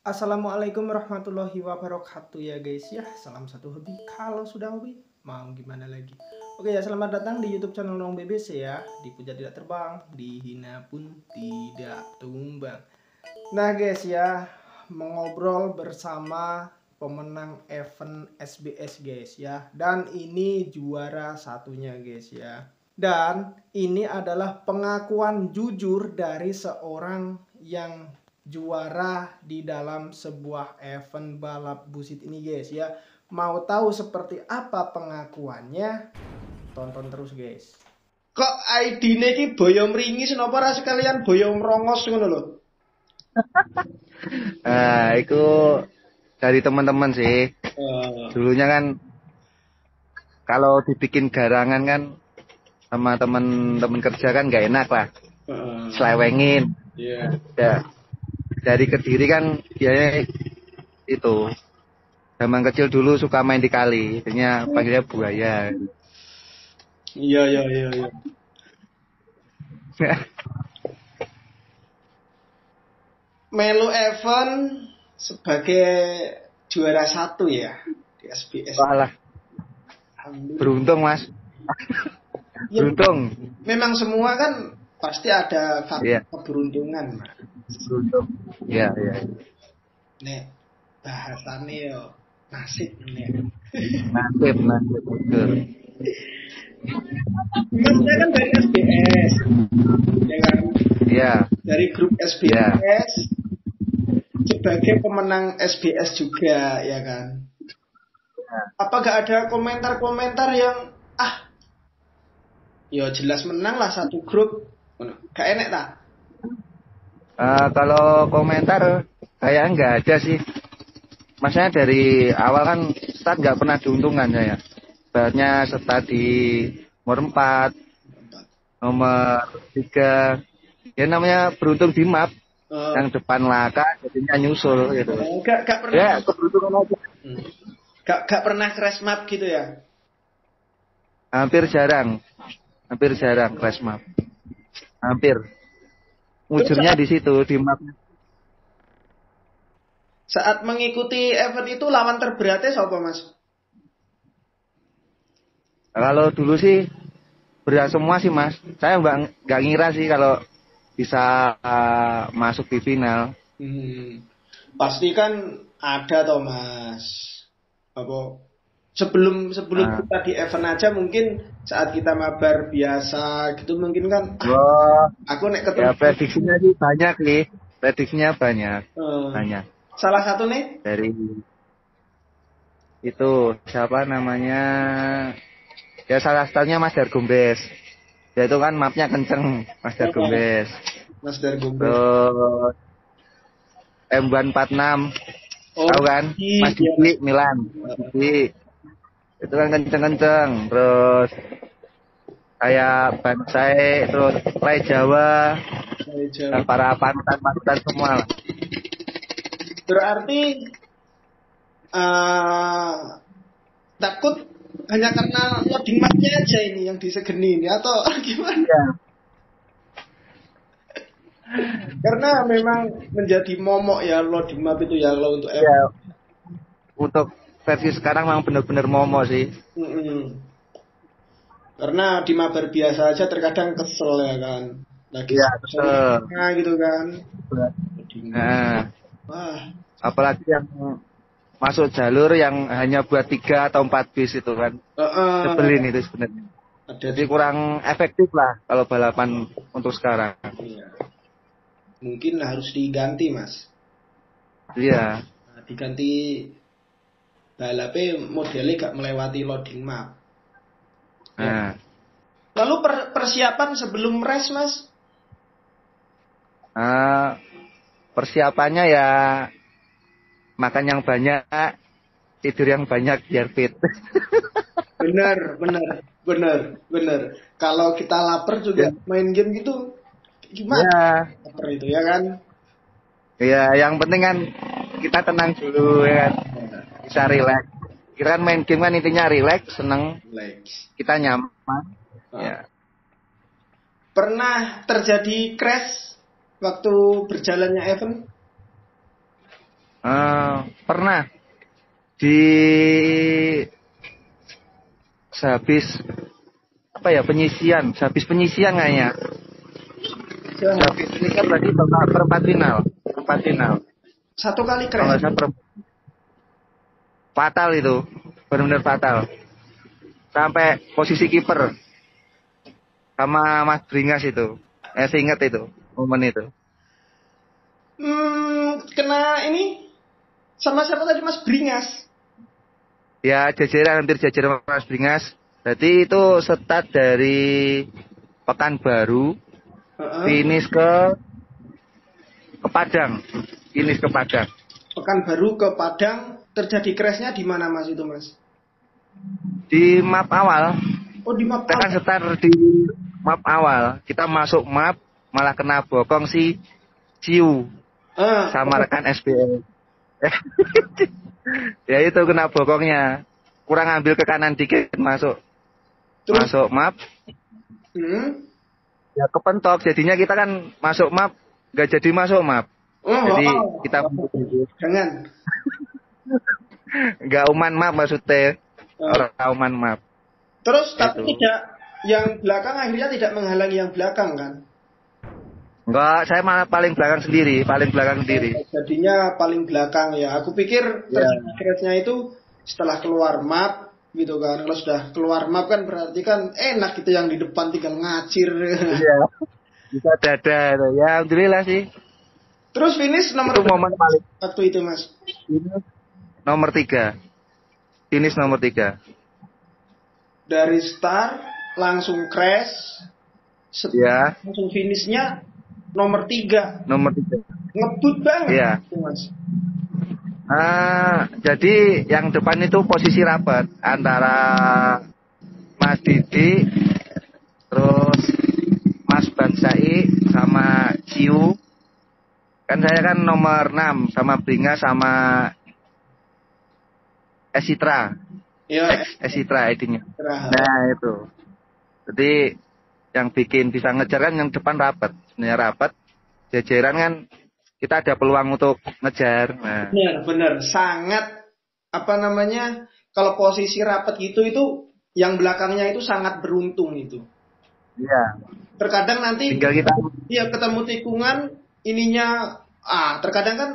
Assalamualaikum warahmatullahi wabarakatuh ya guys ya. Salam satu hobi. Kalau sudah hobi mau gimana lagi. Oke ya, selamat datang di YouTube channel Nong BBC ya. Dipuja tidak terbang, dihina pun tidak tumbang. Nah guys ya, mengobrol bersama pemenang event SBS guys ya. Dan ini juara satunya guys ya. Dan ini adalah pengakuan jujur dari seorang yang juara di dalam sebuah event balap busit ini guys ya. Mau tahu seperti apa pengakuannya? Tonton terus guys. Kok ID-ne iki boyong ringis napa ra sekalian boyong rongos ngono lho? Itu dari teman-teman sih. Dulunya kan kalau dibikin garangan kan sama teman-teman kerja kan nggak enak lah. Selewengin. Iya. Ya, dari Kediri kan dia itu zaman kecil dulu suka main di kali, jadinya panggilnya buaya. Iya. Melu event sebagai juara satu ya di SBS. Walah, beruntung mas. Ya, Beruntung. memang semua kan pasti ada faktor keberuntungan mas. Beruntung. Iya. Nek bahasannya yo nasib nih. Nasib betul. Maksudnya kan dari SBS, ya kan? Iya. Dari grup SBS sebagai pemenang SBS juga, ya kan? Apa gak ada komentar-komentar yang ya jelas menang lah satu grup, gak enak tak? Kalau komentar kayak nggak ada sih. Maksudnya dari awal kan start nggak pernah diuntungkan saya. Bahannya start di nomor 4, nomor 3. Ya namanya beruntung di map. Yang depan laka jadinya nyusul gitu. Gak pernah. Ya keberuntungan aja. Gak pernah crash map gitu ya? Hampir jarang crash map. Hampir. Ujungnya di situ di map. Saat mengikuti event itu lawan terberatnya siapa mas? Kalau dulu sih berat semua sih mas. Saya nggak ngira sih kalau bisa masuk di final. Pasti kan ada toh mas. Apa? Sebelum kita di event aja mungkin saat kita mabar biasa gitu mungkin kan. Aku nek ketemu. Ya prediksinya sih banyak nih. Prediksinya banyak. Banyak. Salah satu nih dari itu siapa namanya? Ya salah satunya Mas Dargombes. Ya itu kan mapnya kenceng Mas Dargombes. Mas Dargombes. Terus M146. Tahu kan? Mas Diki Milan. Diki. Itu kan kenceng-kenceng. Terus kayak Bansai, terus Play Jawa. Dan para panutan semua. Berarti takut hanya karena loading mapnya aja ini yang disegeni ini atau gimana? Ya. Karena memang menjadi momok ya loading map itu ya kalau untuk ya, untuk versi sekarang memang benar-benar momok sih. Karena di mabar biasa aja terkadang kesel ya kan. Lagi kesel gitu kan. Apalagi yang masuk jalur yang hanya buat 3 atau 4 bis itu kan. Sebelin itu sebenarnya. Jadi kurang efektif lah kalau balapan untuk sekarang. Iya. Mungkin harus diganti mas. Iya. Diganti balapnya modelnya gak melewati loading map. Ya. Lalu persiapan sebelum race mas? Persiapannya ya makan yang banyak, tidur yang banyak biar fit. Bener. Kalau kita lapar juga main game gitu gimana? Ya. Lapar itu ya kan? Iya, yang penting kan kita tenang dulu ya kan. Bisa relax. Kita kan main game kan intinya relax, seneng. Kita nyaman. Ya. Pernah terjadi crash waktu berjalannya event? Pernah di sehabis apa ya sehabis penyisian kayaknya. Sehabis penyisian berarti perempat final, perempat final. Satu kali Kalau crash. nggak salah fatal itu, benar-benar fatal. Sampai posisi kiper sama Mas Bringas itu. Saya ingat itu momen itu. Kena ini sama siapa tadi, Mas Bringas? Ya hampir jajaran Mas Bringas. Berarti itu start dari Pekanbaru, finish ke Padang, finish ke Padang. Pekanbaru ke Padang, terjadi crashnya di mana Mas itu, Mas? Di map awal. Oh, di map Kita kan start di map awal. Kita masuk map malah kena bokong si Ciu sama rekan SBL. Ya itu kena bokongnya. Kurang ambil ke kanan dikit masuk. Terus? Masuk map. Ya kepentok. Jadinya kita kan masuk map nggak jadi masuk map. Jadi kita jangan. Nggak uman map maksudnya. Orang uman map. Terus tapi tidak, yang belakang akhirnya tidak menghalangi yang belakang kan? Enggak, saya malah paling belakang sendiri. Jadinya paling belakang ya. Aku pikir terjadi crashnya itu setelah keluar map gitu kan. Kalau sudah keluar map kan berarti kan enak gitu, yang di depan tinggal ngacir. Iya. Bisa dada. Ya alhamdulillah sih. Terus finish nomor itu momen paling waktu itu, Mas? Nomor 3. Finish nomor 3. Dari start langsung crash. Ya. Langsung finishnya nomor 3. Nomor 3. Ngebut banget. Iya. Mas. Jadi yang depan itu posisi rapat antara Mas Didi, terus Mas Bansai sama Ciu. Kan saya kan nomor 6 sama Bringas sama Esitra. Iya. Esitra ID-nya. Nah itu. Jadi yang bikin bisa ngejar kan yang depan rapat. Sebenarnya rapat. Jajaran kan kita ada peluang untuk ngejar. Nah. Benar. Sangat kalau posisi rapat gitu itu yang belakangnya itu sangat beruntung itu. Iya. Terkadang nanti tinggal kita ketemu tikungan ininya terkadang kan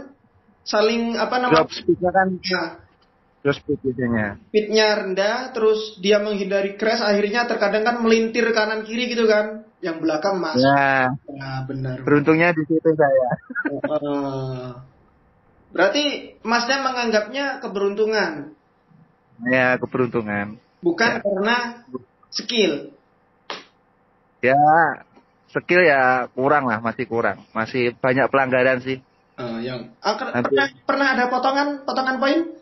saling drop speed-nya kan. Ya. Drop speed biasanya. Speed-nya rendah, terus dia menghindari crash, akhirnya terkadang kan melintir kanan kiri gitu kan. Yang belakang masuk. Ya. Benar. Beruntungnya di situ saya. Berarti Masnya menganggapnya keberuntungan. Ya, keberuntungan. Bukan karena skill. Ya, skill ya kurang lah, masih kurang. Masih banyak pelanggaran sih. Pernah ada potongan poin?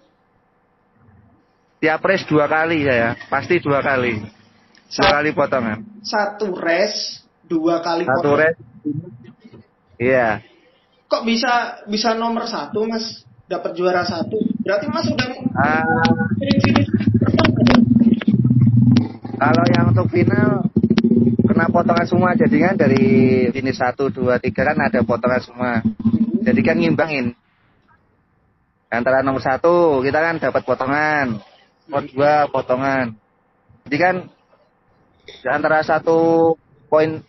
Tiap race 2 kali saya, pasti 2 kali. 2 kali potongan. 1 race 2 kali potongan. 1 race. Iya. Kok bisa nomor 1, Mas? Dapat juara 1. Berarti Mas udah finish. Kalau yang untuk final kena potongan semua, jadi kan dari finish 1, 2, 3 kan ada potongan semua. Jadi kan ngimbangin. Antara nomor 1 kita kan dapat potongan. Nomor 2 potongan. Jadi kan antara 1 poin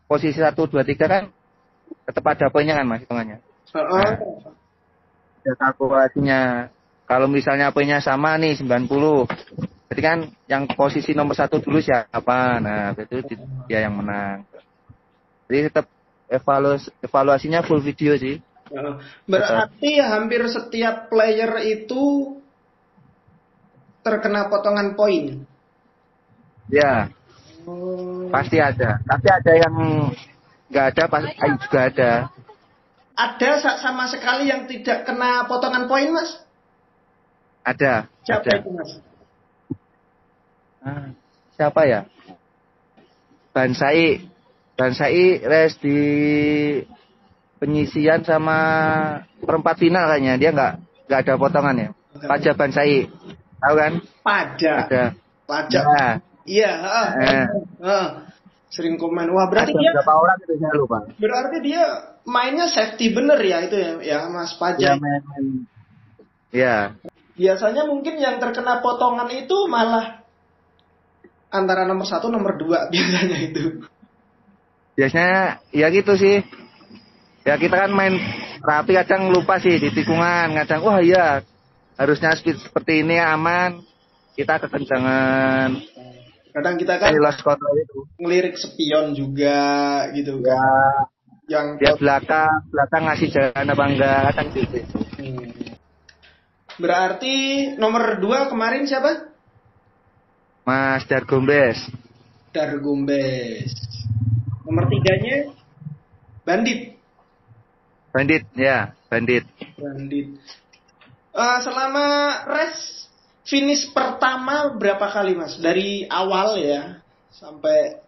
posisi 1, 2, 3 kan tetap ada poinnya kan Mas hitungannya. Ada kalkulasinya. Kalau misalnya poinnya sama nih 90. Jadi kan yang posisi nomor 1 dulu siapa? Nah, itu dia yang menang. Jadi tetap evaluasinya full video sih. Berarti hampir setiap player itu terkena potongan poin. Ya. Pasti ada. Tapi ada yang nggak ada, pasti juga ada. Ada sama sekali yang tidak kena potongan poin, Mas? Ada. Siapa ada. itu, Mas? Siapa ya? Bansai race di penyisian sama perempat final kayaknya. Dia nggak ada potongan ya. Paja Bansai. Tahu kan? Paja. Ada. Paja. Ya. Iya. Sering komen. Wah, berarti Ada dia berapa orang itu saya lupa. mainnya safety bener ya itu ya Mas Ya, Pajak. Ya, Biasanya mungkin yang terkena potongan itu malah antara nomor 1 nomor 2 biasanya itu. biasanya ya gitu sih. Ya kita kan main rapi kadang lupa sih di tikungan, kadang wah iya harusnya speed seperti ini aman, kita kekencangan Kadang kita kan lost control itu. ngelirik spion juga gitu Ya, kan. Yang dia belakang ngasih jalan apa enggak kadang gitu. Berarti nomor 2 kemarin siapa? Mas Dargombes. Dargombes. Nomor 3-nya Bandit. Bandit. Bandit. Selama race finish pertama berapa kali Mas? Dari awal ya sampai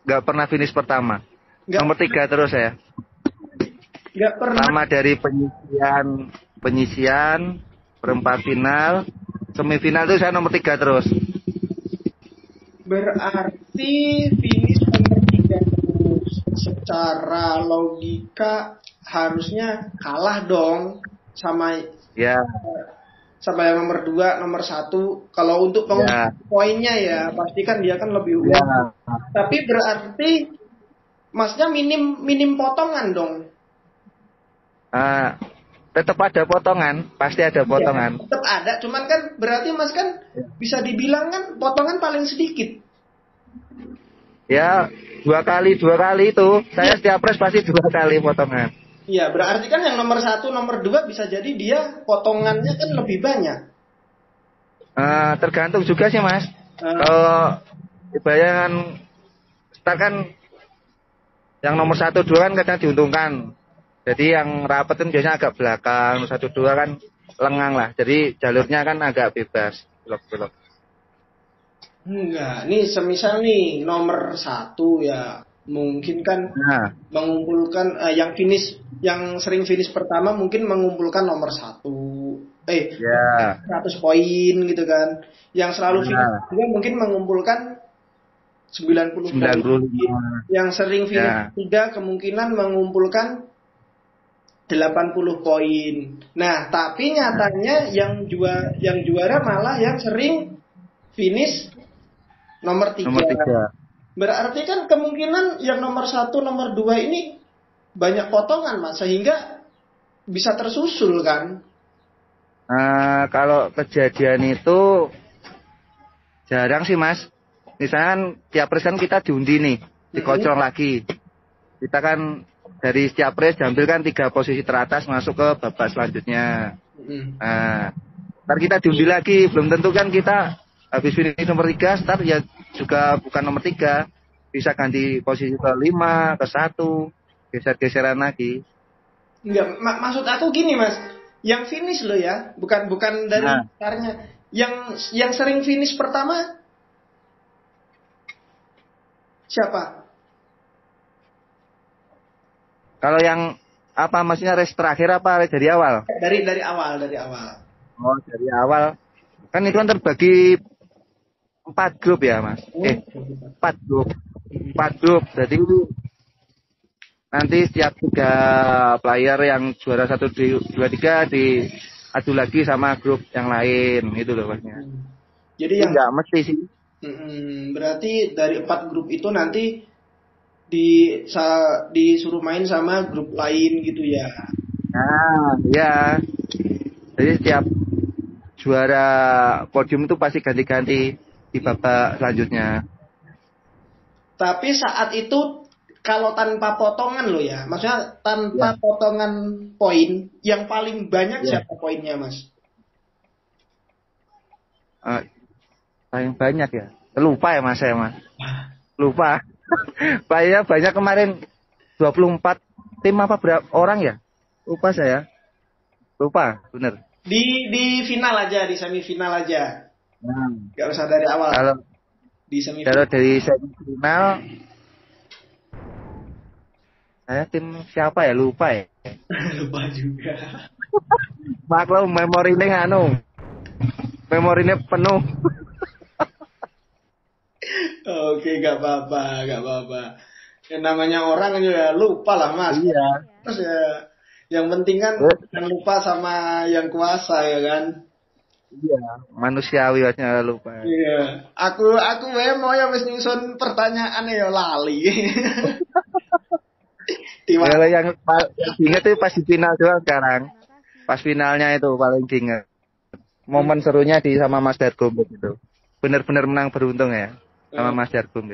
Gak pernah finish pertama. Nggak- Nomor 3 terus ya. nggak pernah. Sama dari penyisian, perempat final, semifinal itu saya nomor 3 terus. Berarti finish nomor 3 terus. Secara logika harusnya kalah dong sama Ya, yang nomor 2, nomor 1. Kalau untuk poinnya ya pasti kan dia kan lebih unggul. ya. Tapi berarti Masnya minim potongan dong. Tetap ada potongan, pasti ada potongan. Ya, tetap ada, cuman kan berarti Mas kan bisa dibilang kan potongan paling sedikit. Ya, dua kali itu. Saya setiap race pasti 2 kali potongan. Iya, berarti kan yang nomor 1, nomor 2 bisa jadi dia potongannya kan lebih banyak. Tergantung juga sih Mas. Kalau bayangan start kan yang nomor 1, 2 kan kadang diuntungkan. Jadi yang rapat kan biasanya agak belakang, 1, 2 kan lengang lah. Jadi jalurnya kan agak bebas, belok-belok. Enggak, nih semisal nih nomor 1 ya mungkin kan mengumpulkan yang sering finish pertama mungkin mengumpulkan nomor 1 100 poin gitu kan. Yang selalu finish juga mungkin mengumpulkan 90 poin. Yang sering finish 3 kemungkinan mengumpulkan 80 poin. Nah, tapi nyatanya yang juara malah yang sering finish nomor 3. Berarti kan kemungkinan yang nomor 1, nomor 2 ini banyak potongan Mas, sehingga bisa tersusul kan? Kalau kejadian itu jarang sih Mas. Misalkan tiap race kan kita diundi nih, dikocok lagi. Kita kan dari setiap race diambil kan 3 posisi teratas masuk ke babak selanjutnya. Ntar kita diundi lagi, belum tentu kan kita habis finish nomor 3 start ya juga bukan nomor 3, bisa ganti posisi ke 5, ke 1, geser-geseran lagi. Enggak, maksud aku gini Mas, yang finish lo ya, bukan dari startnya. Yang sering finish pertama siapa? Kalau yang apa maksudnya race terakhir apa race dari awal? Dari awal. Oh, dari awal. Kan itu kan terbagi 4 grup ya, Mas. 4 grup. 4 grup. Jadi nanti setiap 3 player yang juara 1, 2, 3 diadu lagi sama grup yang lain, itu loh Masnya. Jadi yang enggak mesti sih. Berarti dari 4 grup itu nanti disuruh main sama grup lain gitu ya. Nah, ya. Jadi setiap juara podium itu pasti ganti-ganti di babak selanjutnya. Tapi saat itu kalau tanpa potongan lo ya, maksudnya tanpa potongan poin, yang paling banyak siapa poinnya Mas? Paling banyak ya. Lupa ya Mas saya Mas. Lupa. Banyak kemarin 24 tim apa berapa orang ya? Lupa saya. Lupa, bener. Di final aja, di semifinal aja. Gak usah dari awal. Kalau di semifinal. Kalau dari semifinal saya tim siapa ya? Lupa ya. Lupa juga. Maklum memorinya penuh. Oke, gak apa-apa, gak apa-apa. Yang namanya orang ya lupa lah Mas. Iya. Terus ya, yang penting kan jangan lupa sama yang kuasa ya kan. Iya, manusiawi aja lupa. Iya, aku mau ya wis nyusun pertanyaan ya lali. Tiba. Kalau yang diinget itu pas di final doang sekarang. Pas finalnya itu paling diinget. Momen serunya di sama Mas Dargo itu. Bener-bener menang beruntung ya sama Mas Dargo.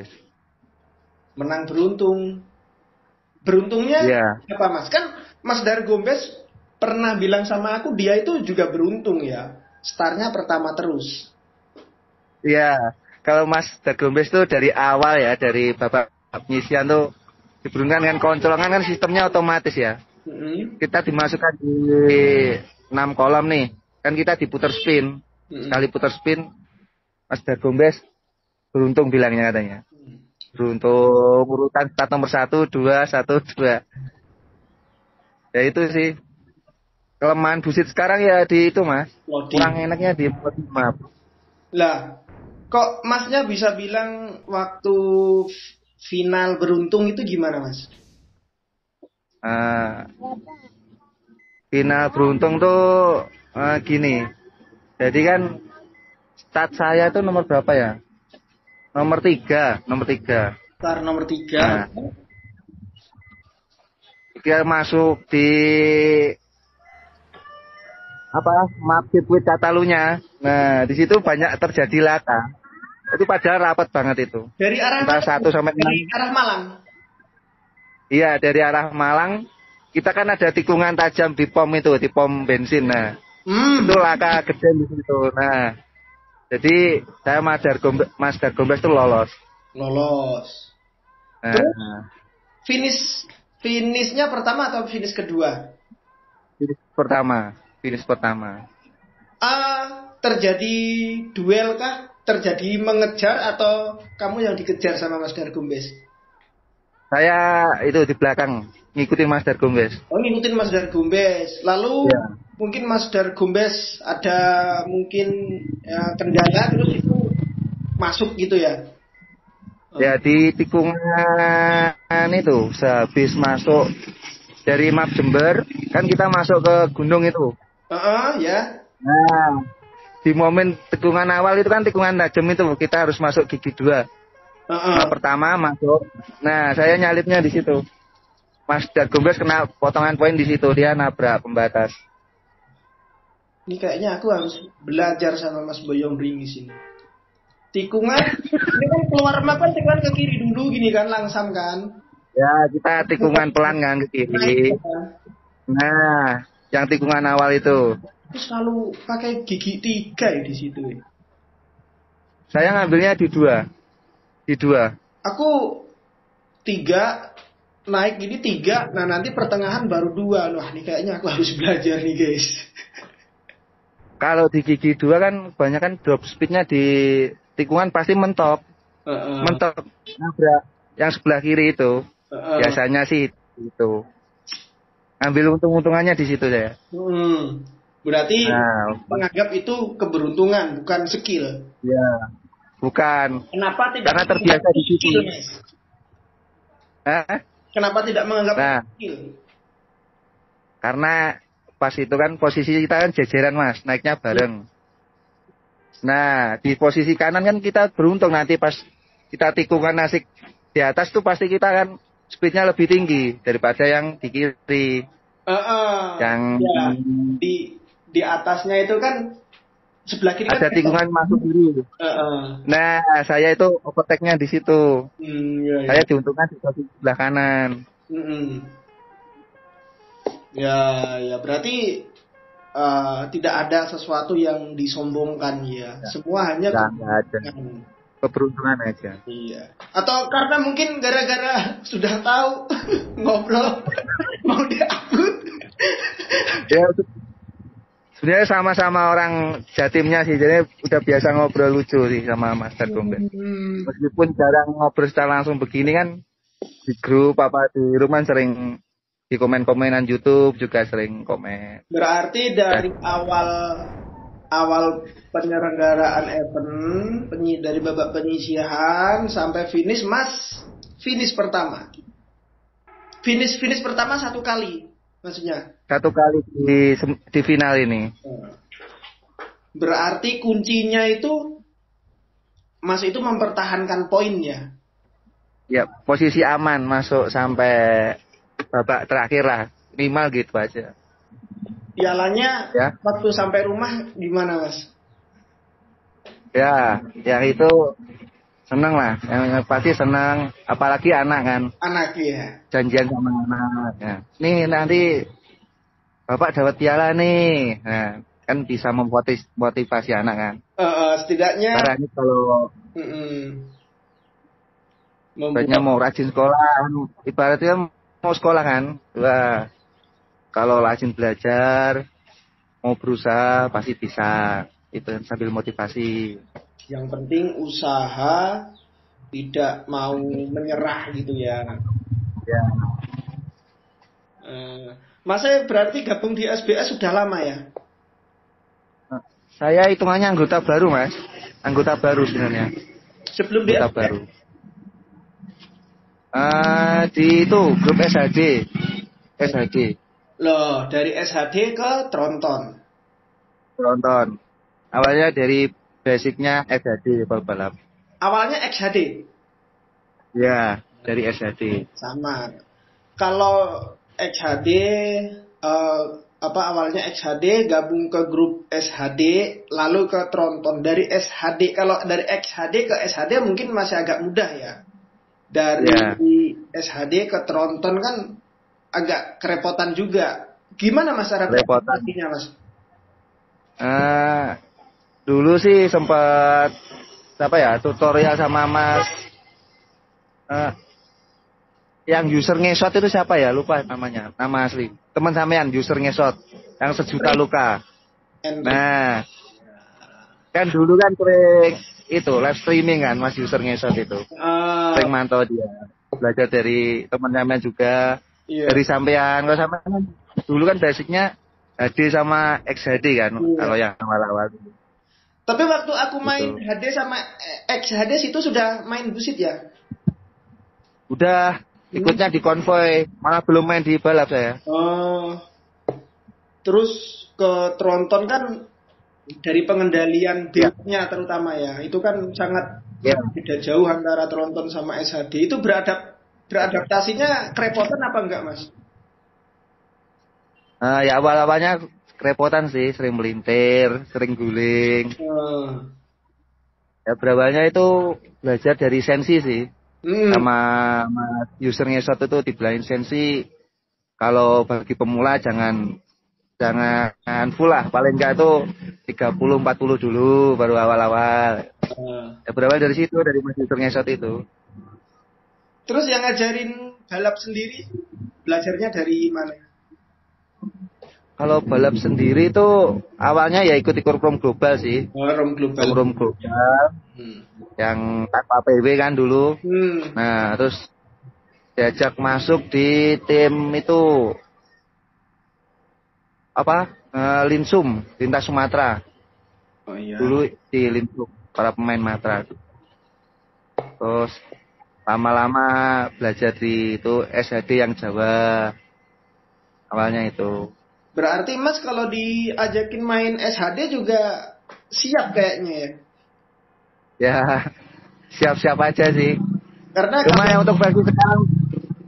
Menang beruntung. Beruntungnya Iya. apa Mas? Kan Mas Dargombes pernah bilang sama aku dia itu juga beruntung ya. Startnya pertama terus. Iya. Kalau Mas Dargo itu dari awal ya, dari babak penyisian tuh diberuntukkan dengan koncolongan kan sistemnya otomatis ya. Kita dimasukkan di 6 kolom nih. Kan kita diputar spin. Sekali putar spin, Mas Dargombes beruntung bilangnya katanya. Beruntung urutan start nomor 1, 2, 1, 2. Ya itu sih. Kelemahan Busit sekarang ya di itu Mas. Kurang enaknya di map. Lah, kok Masnya bisa bilang waktu final beruntung itu gimana Mas? Final beruntung tuh gini. Jadi kan start saya tuh nomor berapa ya? Nomor 3. Start nomor 3. Nah, dia masuk di map sirkuit Catalunya. Nah, di situ banyak terjadi laka. Itu padahal rapat banget itu. Dari arah 1 sampai 6. Dari arah Malang. Iya, dari arah Malang. Kita kan ada tikungan tajam di pom itu, di pom bensin. Nah, itu laka gede di situ. Nah, jadi saya Mas Dargombes itu lolos. Nah. Finishnya pertama atau finish kedua? Finish pertama. Terjadi duel kah? Terjadi mengejar atau kamu yang dikejar sama Mas Dargombes? Saya itu di belakang ngikutin Mas Dargombes. Oh, ngikutin Mas Dargombes. Lalu mungkin Mas Dargombes ada mungkin kendala terus itu masuk gitu ya? Ya di tikungan itu sehabis masuk dari map Jember kan kita masuk ke gunung itu. Ya. Nah, di momen tikungan awal itu kan tikungan tajam itu kita harus masuk gigi 2. Nah, pertama masuk. Nah, saya nyalipnya di situ. Mas Dargombes kena potongan poin di situ, dia nabrak pembatas. Ini kayaknya aku harus belajar sama Mas Boyong Ringis ini. Tikungan, ini kan keluar map kan tikungan ke kiri dulu gini kan, langsam kan? Ya, kita tikungan pelan kan ke kiri. Nah, yang tikungan awal itu. Terus selalu pakai gigi 3 ya di situ ya? Saya ngambilnya di 2. Aku 3 naik gini 3, nah nanti pertengahan baru 2. Wah, ini kayaknya aku harus belajar nih guys. Kalau di gigi 2 kan banyak kan drop speednya di tikungan pasti mentok. Mentok nabrak yang sebelah kiri itu. Biasanya sih itu. Ambil untung-untungannya di situ saya. Berarti menganggap itu keberuntungan, bukan skill. Ya, bukan. Kenapa tidak? Karena terbiasa di situ. Kenapa tidak menganggap skill? Karena pas itu kan posisi kita kan jejeran Mas, naiknya bareng. Nah, di posisi kanan kan kita beruntung nanti pas kita tikungan asik di atas tuh pasti kita kan speednya lebih tinggi daripada yang di kiri. Yang di atasnya itu kan sebelah kiri ada kan tikungan masuk dulu. Nah, saya itu overtake-nya di situ. Saya diuntungkan di sebelah kanan. Ya berarti tidak ada sesuatu yang disombongkan ya. Semua hanya keberuntungan aja. Iya. Atau karena mungkin gara-gara sudah tahu ngobrol mau diupload. Ya, sebenarnya sama-sama orang Jatimnya sih, jadi udah biasa ngobrol lucu sih sama Mas Dargombes. Meskipun jarang ngobrol secara langsung begini kan, di grup apa di rumah sering di komen-komenan YouTube juga sering komen. Berarti dari awal awal penyelenggaraan event dari babak penyisihan sampai finish Mas finish pertama. Finish pertama satu kali maksudnya. Satu kali di final ini. Berarti kuncinya itu Mas itu mempertahankan poin ya. Ya, posisi aman masuk sampai babak terakhir lah. Minimal gitu aja. Pialanya Ya. waktu sampai rumah gimana Mas? Ya, yang itu seneng lah. Yang pasti seneng. Apalagi anak kan. Anak ya. Janjian sama anak. Ya. Nih nanti Bapak dapat piala nih. Nah, kan bisa memotivasi anak kan. Setidaknya. Karena ini kalau ibaratnya mau rajin sekolah, ibaratnya mau sekolah kan. Wah, kalau rajin belajar, mau berusaha pasti bisa. Itu sambil motivasi. Yang penting usaha, tidak mau menyerah gitu ya. Ya. Mas berarti gabung di SBS sudah lama ya? Saya hitungannya anggota baru Mas. Anggota baru sebenarnya. Sebelum di anggota baru. Di itu grup SHD. Loh, dari SHD ke Tronton. Awalnya dari basicnya SHD balap. Awalnya XHD. Ya, dari SHD. Sama. Kalau XHD awalnya XHD gabung ke grup SHD lalu ke Tronton. Dari SHD, kalau dari XHD ke SHD mungkin masih agak mudah ya. Dari SHD ke Tronton kan agak kerepotan juga. Gimana Mas cara adaptasinya Mas? Dulu sih sempat tutorial sama Mas. Yang user ngesot itu siapa ya? Lupa namanya. Nama asli. Teman sampean user ngesot yang sejuta luka. Nah, kan dulu kan sering itu live streaming kan Mas user ngesot itu. Sering mantau dia. Belajar dari teman sampean juga. Dari sampean. Kalau sampean dulu kan basicnya HD sama XHD kan. Kalau yang awal-awal. Tapi waktu aku main gitu. HD sama XHD itu sudah main busit ya? Udah. Ikutnya di konvoy, malah belum main di balap saya. Terus ke Tronton kan dari pengendalian build-nya terutama ya, itu kan sangat beda jauh antara Tronton sama SHD. Itu beradaptasinya kerepotan apa enggak Mas? Ya awal-awalnya kerepotan sih, sering melintir, sering guling. Ya berawalnya itu belajar dari sensi sih. Sama user ngesot itu dibilangin sensi, kalau bagi pemula jangan full lah, paling enggak itu 30-40 dulu baru awal-awal. Ya berawal dari situ, dari user ngesot itu. Terus yang ngajarin balap sendiri belajarnya dari mana? Kalau balap sendiri itu awalnya ya ikut-ikut Rom Global sih. Rom Global. Yang tanpa PW kan dulu. Nah, terus diajak masuk di tim itu Linsum, Lintas Sumatera. Dulu di Linsum, para pemain Matra. Terus lama-lama belajar di itu SHD yang Jawa. Awalnya itu. Berarti Mas kalau diajakin main SHD juga siap kayaknya ya? Ya, siap-siap aja sih. Karena cuma yang untuk versi sekarang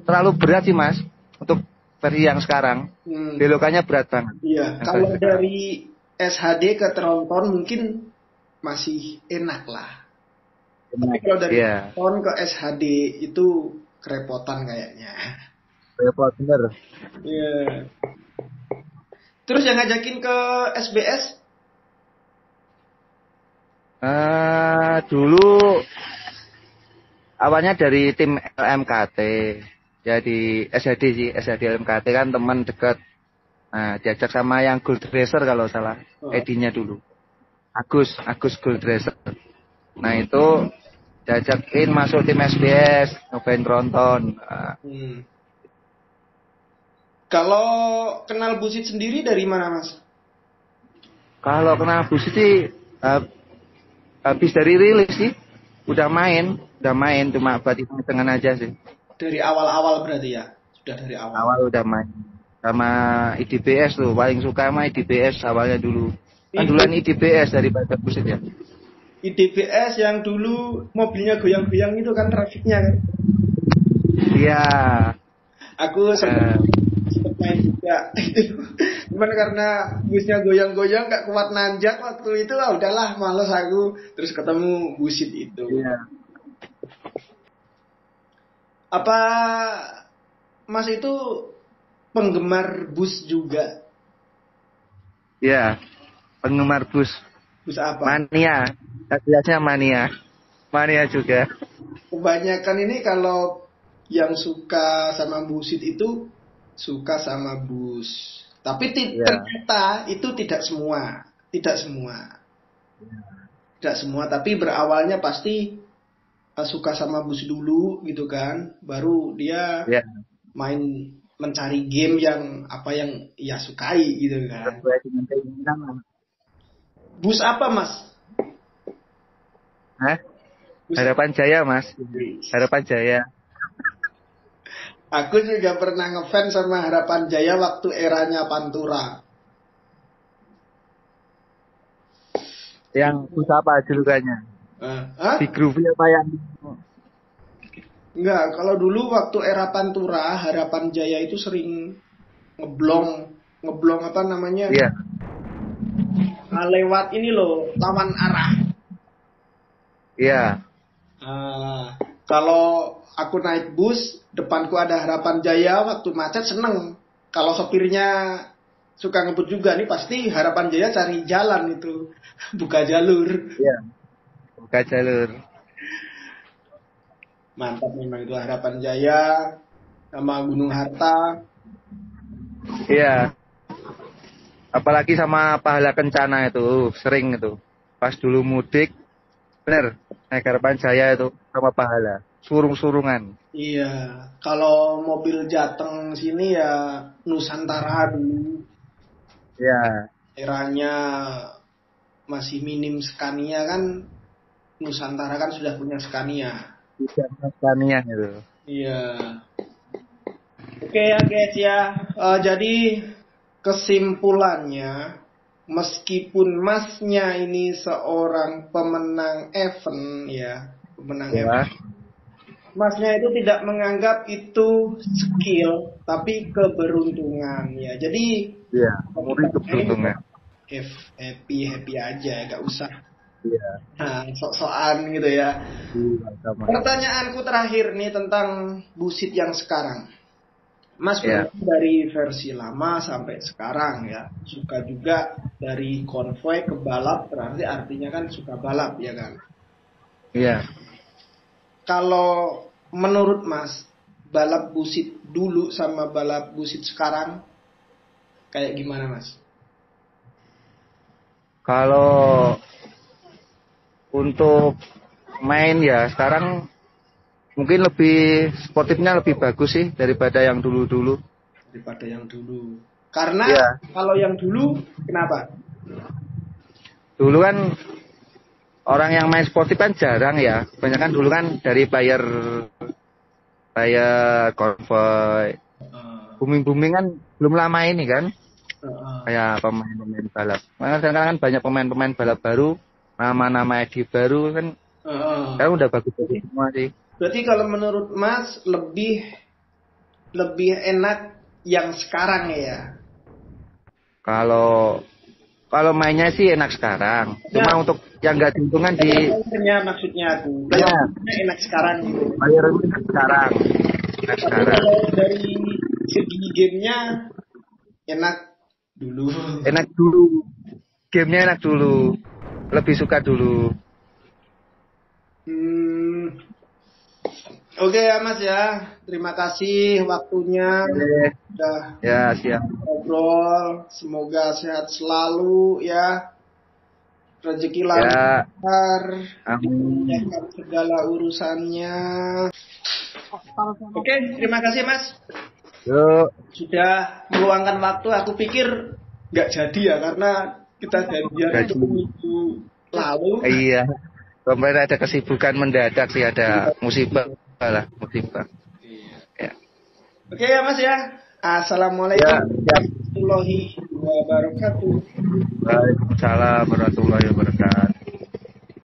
terlalu berat sih Mas. Untuk versi yang sekarang belokannya berat banget. Iya. Kalau dari SHD ke Tronton mungkin masih enak lah. Tapi kalau dari Tronton ke SHD itu kerepotan kayaknya. Repot bener. Iya. Terus yang ngajakin ke SBS? Dulu awalnya dari tim LMKT. Jadi SHD sih, SHD LMKT kan teman dekat. Nah, diajak sama yang Gold Racer kalau salah. Edinya dulu. Agus Gold Racer. Nah, itu diajakin masuk tim SBS, nyobain Tronton. Kalau kenal busit sendiri dari mana Mas? Kalau kena busit sih habis dari rilis sih. Udah main cuma buat hitung-hitungan aja sih. Dari awal-awal berarti ya? Sudah dari awal. Awal udah main sama IDBS tuh, paling suka sama IDBS awalnya dulu. Kan duluan IDBS daripada busit ya. IDBS yang dulu mobilnya goyang-goyang itu kan trafiknya kan? Iya. Aku sempat main juga. Cuman karena busnya goyang-goyang gak kuat nanjak waktu itu, udahlah males aku. Terus ketemu busit itu. Iya. Apa Mas itu penggemar bus juga? Iya. Penggemar bus. Bus apa? Mania. Jelasnya mania. Mania juga. Kebanyakan ini kalau yang suka sama busit itu suka sama bus. Tapi ternyata itu tidak semua. Tidak semua, tapi berawalnya pasti suka sama bus dulu gitu kan. Baru dia main mencari game yang apa yang ia sukai gitu kan. Bus apa, Mas? Hah? Harapan Jaya, Mas. Harapan Jaya. Aku juga pernah ngefans sama Harapan Jaya waktu eranya Pantura. Yang bus apa julukannya? Di Groovy apa yang? Enggak, kalau dulu waktu era Pantura, Harapan Jaya itu sering ngeblong apa namanya? Iya. Lewat ini loh, lawan arah. Iya. Kalau aku naik bus, depanku ada Harapan Jaya, waktu macet seneng. Kalau sopirnya suka ngebut juga nih, pasti Harapan Jaya cari jalan itu, buka jalur. Iya. Buka jalur. Mantap memang itu Harapan Jaya sama Gunung Harta. Iya. Apalagi sama Pahala Kencana itu, sering itu. Pas dulu mudik, bener, naik Harapan Jaya itu sama Pahala. Surung-surungan. Iya, kalau mobil Jateng sini ya Nusantara dulu. Iya. Eranya masih minim Scania kan, Nusantara kan sudah punya Scania. Scania itu. Iya. Oke ya guys ya, jadi kesimpulannya, meskipun Masnya ini seorang pemenang event ya, event, Masnya itu tidak menganggap itu skill, tapi keberuntungan ya. Jadi, murni keberuntungan. Happy aja, gak usah. Iya. Nah, sok-sokan gitu ya. Pertanyaanku terakhir nih tentang busit yang sekarang. Mas dari versi lama sampai sekarang ya, suka juga dari konvoy ke balap, berarti artinya kan suka balap ya kan? Iya. Kalau menurut Mas, balap busit dulu sama balap busit sekarang kayak gimana Mas? Kalau untuk main ya sekarang mungkin lebih sportifnya lebih bagus sih daripada yang dulu-dulu. Karena kalau yang dulu kenapa? Dulu kan orang yang main sportif kan jarang ya. Kebanyakan dulu kan dari bayar konvoy. Booming kan belum lama ini kan. Kayak pemain-pemain balap. Karena sekarang kan banyak pemain-pemain balap baru, nama-nama Edi baru kan. Sekarang udah bagus-bagus semua sih. Berarti kalau menurut Mas lebih enak yang sekarang ya? Kalau mainnya sih enak sekarang. Cuma untuk yang nggak diuntungkan di. Maksudnya aku. Enak sekarang gitu. Bayarnya enak sekarang. Tapi kalau dari segi gamenya enak dulu. Gamenya enak dulu. Lebih suka dulu. Oke ya Mas ya, terima kasih waktunya. Sudah siap. Ngobrol, semoga sehat selalu ya. Rezeki lancar, dimudahkan segala urusannya. Oke, terima kasih Mas. Yuk. Sudah meluangkan waktu, aku pikir nggak jadi ya karena Kita janjian Gaji. untuk minggu lalu. Iya. Kemarin ada kesibukan mendadak sih, ada musibah lah, musibah. Ya. Oke ya Mas ya. Assalamualaikum Ya. warahmatullahi wabarakatuh. Waalaikumsalam warahmatullahi wabarakatuh.